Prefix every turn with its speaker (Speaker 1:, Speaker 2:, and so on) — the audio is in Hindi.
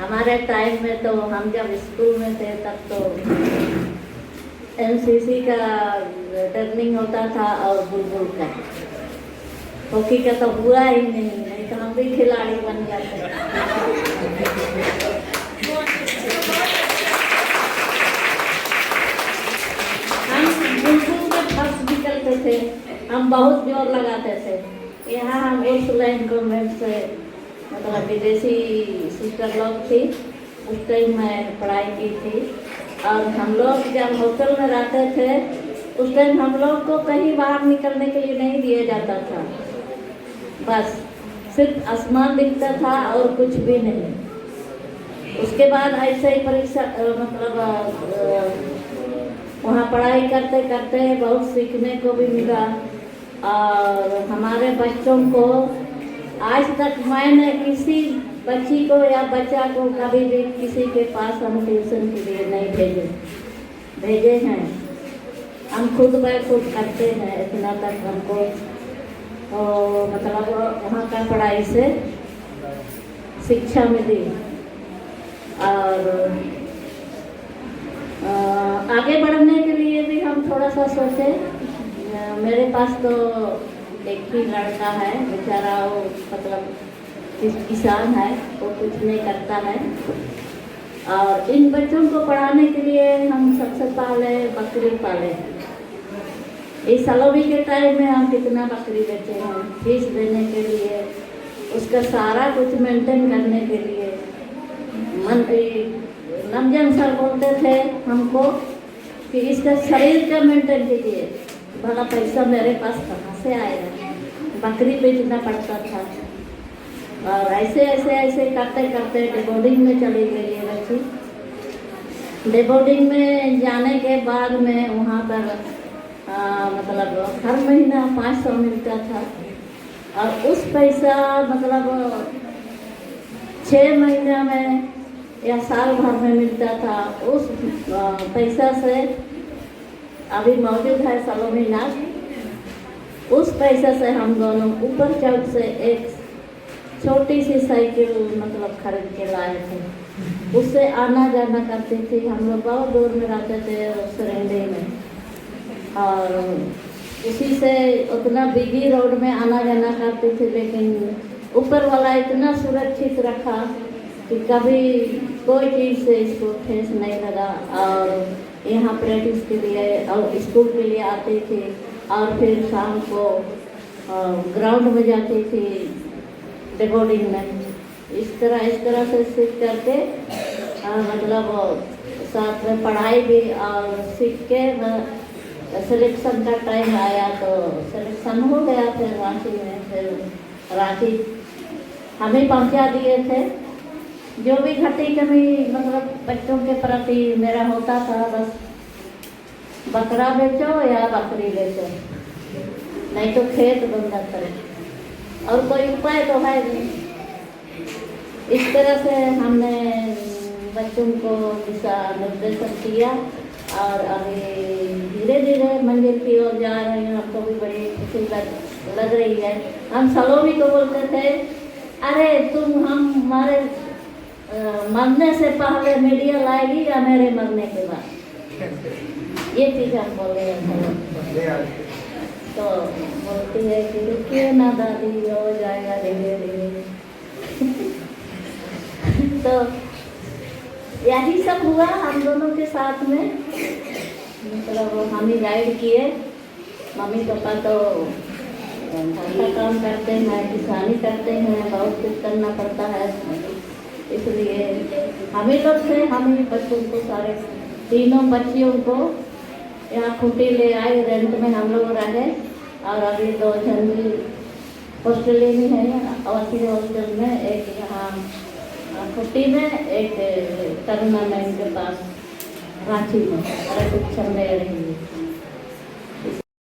Speaker 1: हमारे टाइम में तो हम जब स्कूल में थे तब तो एनसीसी का टर्निंग होता था और बुलबुल का। हॉकी का तो हुआ ही नहीं तो हम भी खिलाड़ी बन जाते। हम बुलबुल के फर्स्ट निकलते थे, हम बहुत जोर लगाते थे। यहाँ हम उस लाइन कॉन्वेंट से मतलब विदेशी सिस्टर लोग थी, उस टाइम मैं पढ़ाई की थी। और हम लोग जब होटल में रहते थे उस टाइम हम लोग को कहीं बाहर निकलने के लिए नहीं दिया जाता था, बस सिर्फ आसमान दिखता था और कुछ भी नहीं। उसके बाद ऐसे ही परीक्षा मतलब वहाँ पढ़ाई करते करते बहुत सीखने को भी मिला। और हमारे बच्चों को आज तक मैंने किसी बच्ची को या बच्चा को कभी भी किसी के पास हम ट्यूशन के लिए नहीं भेजे हैं। हम खुद ब खुद करते हैं। इतना तक हमको मतलब वहाँ का पढ़ाई से शिक्षा मिली। और आगे बढ़ने के लिए भी हम थोड़ा सा सोचे। मेरे पास तो एक ही लड़का है, बेचारा वो मतलब किसान है, वो कुछ नहीं करता है। और इन बच्चों को पढ़ाने के लिए हम सबसे पहले बकरी पाले। इस सलोनी के टाइम में हम कितना बकरी बेचे हैं, फीस देने के लिए, उसका सारा कुछ मेंटेन करने के लिए। नमजन सर बोलते थे हमको कि इसका शरीर का मेंटेन कीजिए, भला पैसा मेरे पास कहाँ से आएगा। बकरी बेचना पड़ता था। और ऐसे करते करते डेबोर्डिंग में चली गई ये बच्ची। डेबोर्डिंग में जाने के बाद में वहाँ पर मतलब हर महीना 500 मिलता था। और उस पैसा मतलब 6 महीना में या साल भर में मिलता था। उस पैसा से अभी मौजूद है सलोनी नाथ। उस पैसे से हम दोनों ऊपर चौक से एक छोटी सी साइकिल मतलब खरीद के लाए थे। उससे आना जाना करते थे। हम लोग बहुत दूर में रहते थे सरेंडे में, और उसी से उतना बिजी रोड में आना जाना करते थे। लेकिन ऊपर वाला इतना सुरक्षित रखा कि कभी कोई चीज़ से इसको ठेस नहीं लगा। और यहाँ प्रैक्टिस के लिए और स्कूल के लिए आते थे, और फिर शाम को ग्राउंड में जाते थे डेबोर्डिंग में। इस तरह से सीख करके मतलब साथ में पढ़ाई भी और सीख के सिलेक्शन का टाइम आया तो सिलेक्शन हो गया। फिर रांची में, फिर रांची हमें पहुंचा दिए थे। जो भी घटी कमी मतलब बच्चों के प्रति मेरा होता था, बस बकरा बेचो या बकरी बेचो, नहीं तो खेत बंद करें, और कोई उपाय तो है नहीं। इस तरह से हमने बच्चों को दिशा निर्देशन किया। और अभी धीरे धीरे मंजिल की ओर जा रहे हैं। हमको भी बड़ी खुशी लग रही है। हम सलोनी को बोलते थे, अरे तुम हमारे मरने से पहले मीडिया लाएगी या मेरे मरने के बाद, ये चीज़ हम बोले हैं। तो बोलती है कि रुकिए ना दादी, हो जाएगा धीरे धीरे। तो यही सब हुआ हम दोनों के साथ में। मतलब हम ही गाइड किए। मम्मी पापा तो घर का काम करते हैं, किसानी करते हैं, बहुत कुछ करना पड़ता है, इसलिए हम ही लोग थे। हम ही बच्चों को सारे तीनों बच्चियों को यहाँ खूंटी ले आए, रेंट में हम लोग रहे। और अभी 2 जन भी हॉस्टल में है, अवसी हॉस्टल में, एक यहाँ खूंटी में, एक टर्मिनल के पास रांची में, अरे कुछ में रही।